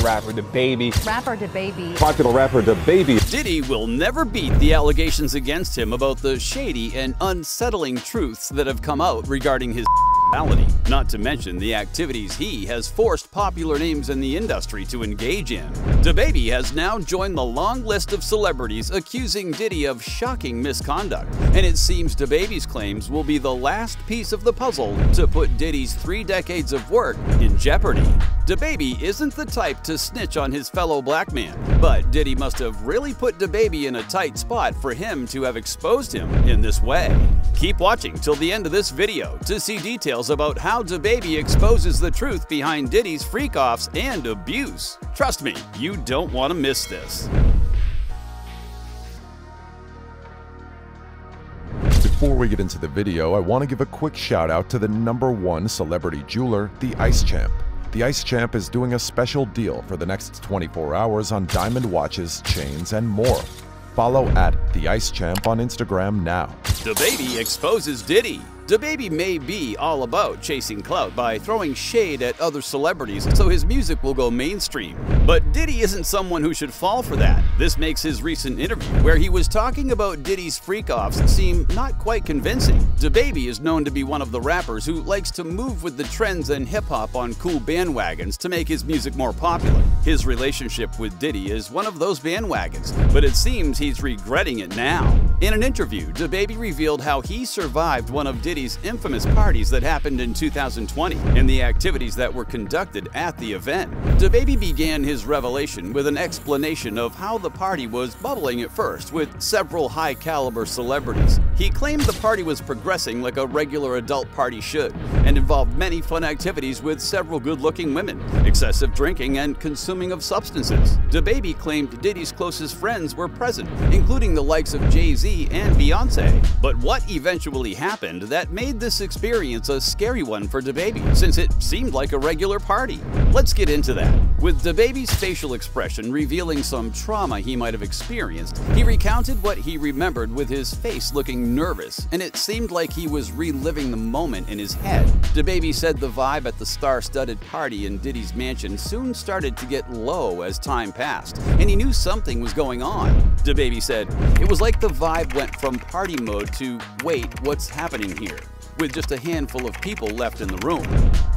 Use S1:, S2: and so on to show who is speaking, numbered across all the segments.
S1: rapper DaBaby.
S2: Rapper DaBaby.
S1: Popular rapper DaBaby.
S3: Diddy will never beat the allegations against him about the shady and unsettling truths that have come out regarding his sexuality, not to mention the activities he has forced popular names in the industry to engage in. DaBaby has now joined the long list of celebrities accusing Diddy of shocking misconduct, and it seems DaBaby's claims will be the last piece of the puzzle to put Diddy's 3 decades of work in jeopardy. DaBaby isn't the type to snitch on his fellow black man, but Diddy must have really put DaBaby in a tight spot for him to have exposed him in this way. Keep watching till the end of this video to see details about how DaBaby exposes the truth behind Diddy's freak-offs and abuse. Trust me, you don't want to miss this.
S4: Before we get into the video, I want to give a quick shout out to the #1 celebrity jeweler, the Ice Champ. The Ice Champ is doing a special deal for the next 24 hours on diamond watches, chains, and more. Follow at the Ice Champ on Instagram now.
S3: DaBaby exposes Diddy. DaBaby may be all about chasing clout by throwing shade at other celebrities so his music will go mainstream. But Diddy isn't someone who should fall for that. This makes his recent interview, where he was talking about Diddy's freak-offs, seem not quite convincing. DaBaby is known to be one of the rappers who likes to move with the trends and hip-hop on cool bandwagons to make his music more popular. His relationship with Diddy is one of those bandwagons, but it seems he's regretting it now. In an interview, DaBaby revealed how he survived one of Diddy's infamous parties that happened in 2020 and the activities that were conducted at the event. DaBaby began his revelation with an explanation of how the party was bubbling at first with several high-caliber celebrities. He claimed the party was progressing like a regular adult party should and involved many fun activities with several good-looking women, excessive drinking, and consuming of substances. DaBaby claimed Diddy's closest friends were present, including the likes of Jay-Z and Beyonce. But what eventually happened that made this experience a scary one for DaBaby, since it seemed like a regular party? Let's get into that. With DaBaby's facial expression revealing some trauma he might have experienced, he recounted what he remembered with his face looking nervous, and it seemed like he was reliving the moment in his head. DaBaby said the vibe at the star-studded party in Diddy's mansion soon started to get low as time passed, and he knew something was going on. DaBaby said, "It was like the vibe went from party mode to, wait, what's happening here?" with just a handful of people left in the room.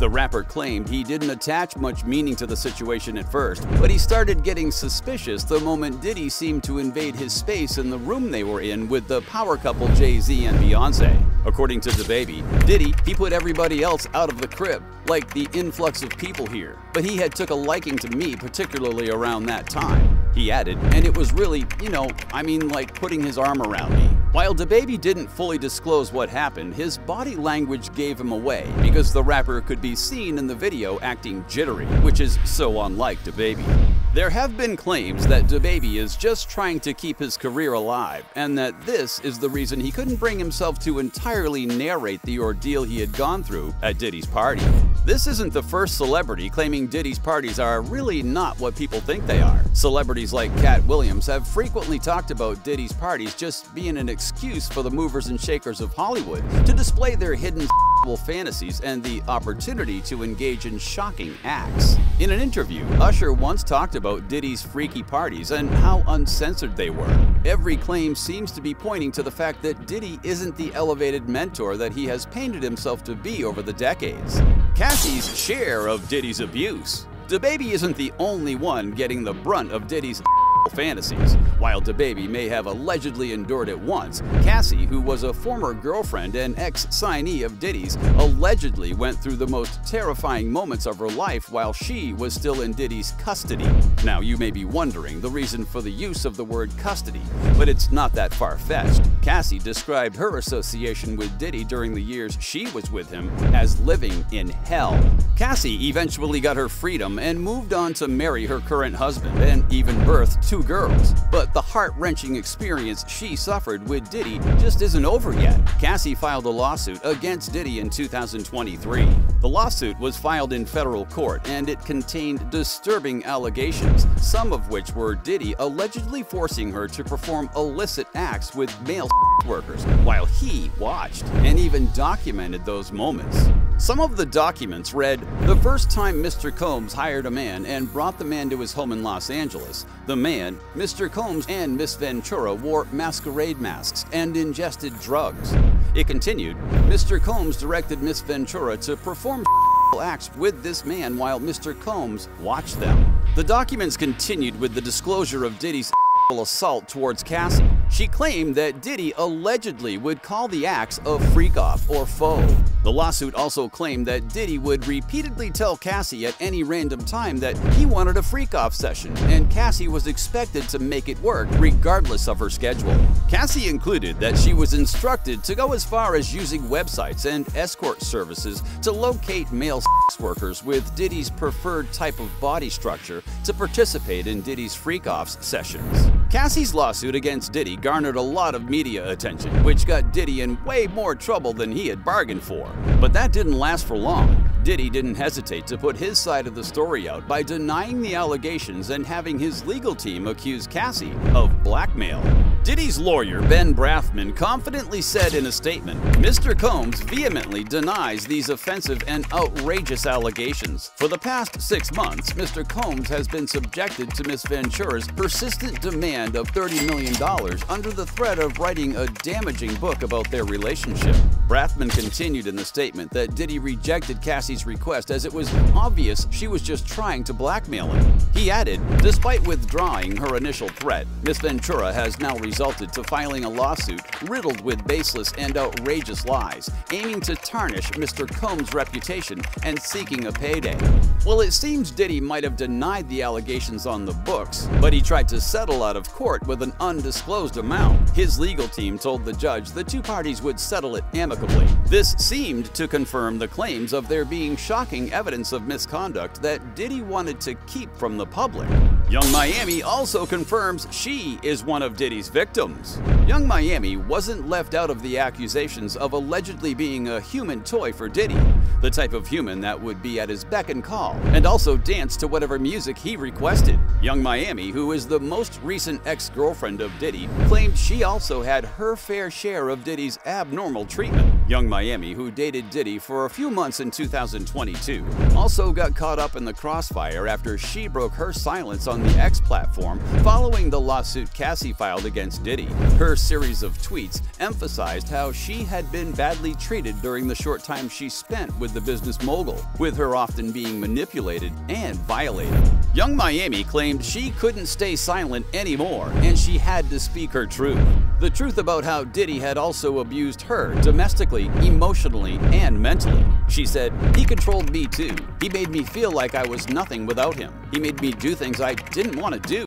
S3: The rapper claimed he didn't attach much meaning to the situation at first, but he started getting suspicious the moment Diddy seemed to invade his space in the room they were in with the power couple Jay-Z and Beyonce. According to DaBaby, Diddy, he put everybody else out of the crib, like the influx of people here, but he had took a liking to me, particularly around that time. He added, and it was really, like putting his arm around me. While DaBaby didn't fully disclose what happened, his body language gave him away because the rapper could be seen in the video acting jittery, which is so unlike DaBaby. There have been claims that DaBaby is just trying to keep his career alive, and that this is the reason he couldn't bring himself to entirely narrate the ordeal he had gone through at Diddy's party. This isn't the first celebrity claiming Diddy's parties are really not what people think they are. Celebrities like Cat Williams have frequently talked about Diddy's parties just being an excuse for the movers and shakers of Hollywood to display their hidden sexual fantasies and the opportunity to engage in shocking acts. In an interview, Usher once talked about Diddy's freaky parties and how uncensored they were. Every claim seems to be pointing to the fact that Diddy isn't the elevated mentor that he has painted himself to be over the decades. Cassie's share of Diddy's abuse. DaBaby isn't the only one getting the brunt of Diddy's fantasies. While DaBaby may have allegedly endured it once, Cassie, who was a former girlfriend and ex-signee of Diddy's, allegedly went through the most terrifying moments of her life while she was still in Diddy's custody. Now, you may be wondering the reason for the use of the word custody, but it's not that far-fetched. Cassie described her association with Diddy during the years she was with him as living in hell. Cassie eventually got her freedom and moved on to marry her current husband and even birthed 2 girls. But the heart-wrenching experience she suffered with Diddy just isn't over yet. Cassie filed a lawsuit against Diddy in 2023. The lawsuit was filed in federal court and it contained disturbing allegations, some of which were Diddy allegedly forcing her to perform illicit acts with male workers while he watched and even documented those moments. Some of the documents read, "The first time Mr. Combs hired a man and brought the man to his home in Los Angeles, the man, Mr. Combs, and Miss Ventura wore masquerade masks and ingested drugs." It continued, "Mr. Combs directed Miss Ventura to perform acts with this man while Mr. Combs watched them." The documents continued with the disclosure of Diddy's assault towards Cassie. She claimed that Diddy allegedly would call the acts a freak-off or foe. The lawsuit also claimed that Diddy would repeatedly tell Cassie at any random time that he wanted a freak-off session, and Cassie was expected to make it work regardless of her schedule. Cassie included that she was instructed to go as far as using websites and escort services to locate male sex workers with Diddy's preferred type of body structure to participate in Diddy's freak-offs sessions. Cassie's lawsuit against Diddy garnered a lot of media attention, which got Diddy in way more trouble than he had bargained for. But that didn't last for long. Diddy didn't hesitate to put his side of the story out by denying the allegations and having his legal team accuse Cassie of blackmail. Diddy's lawyer, Ben Brathman, confidently said in a statement, "Mr. Combs vehemently denies these offensive and outrageous allegations. For the past 6 months, Mr. Combs has been subjected to Miss Ventura's persistent demand of $30 million under the threat of writing a damaging book about their relationship." Brathman continued in the statement that Diddy rejected Cassie's request as it was obvious she was just trying to blackmail him. He added, "Despite withdrawing her initial threat, Miss Ventura has now resulted to filing a lawsuit riddled with baseless and outrageous lies, aiming to tarnish Mr. Combs' reputation and seeking a payday." Well, it seems Diddy might have denied the allegations on the books, but he tried to settle out of court with an undisclosed amount. His legal team told the judge the two parties would settle it amicably. This seemed to confirm the claims of there being shocking evidence of misconduct that Diddy wanted to keep from the public. Young Miami also confirms she is one of Diddy's victims. Young Miami wasn't left out of the accusations of allegedly being a human toy for Diddy, the type of human that would be at his beck and call, and also dance to whatever music he requested. Young Miami, who is the most recent ex-girlfriend of Diddy, claimed she also had her fair share of Diddy's abnormal treatment. Young Miami, who dated Diddy for a few months in 2022, also got caught up in the crossfire after she broke her silence on the X platform following the lawsuit Cassie filed against Diddy. Her series of tweets emphasized how she had been badly treated during the short time she spent with the business mogul, with her often being manipulated and violated. Young Miami claimed she couldn't stay silent anymore and she had to speak her truth. The truth about how Diddy had also abused her domestically, emotionally, and mentally. She said, "He controlled me too. He made me feel like I was nothing without him. He made me do things I didn't want to do.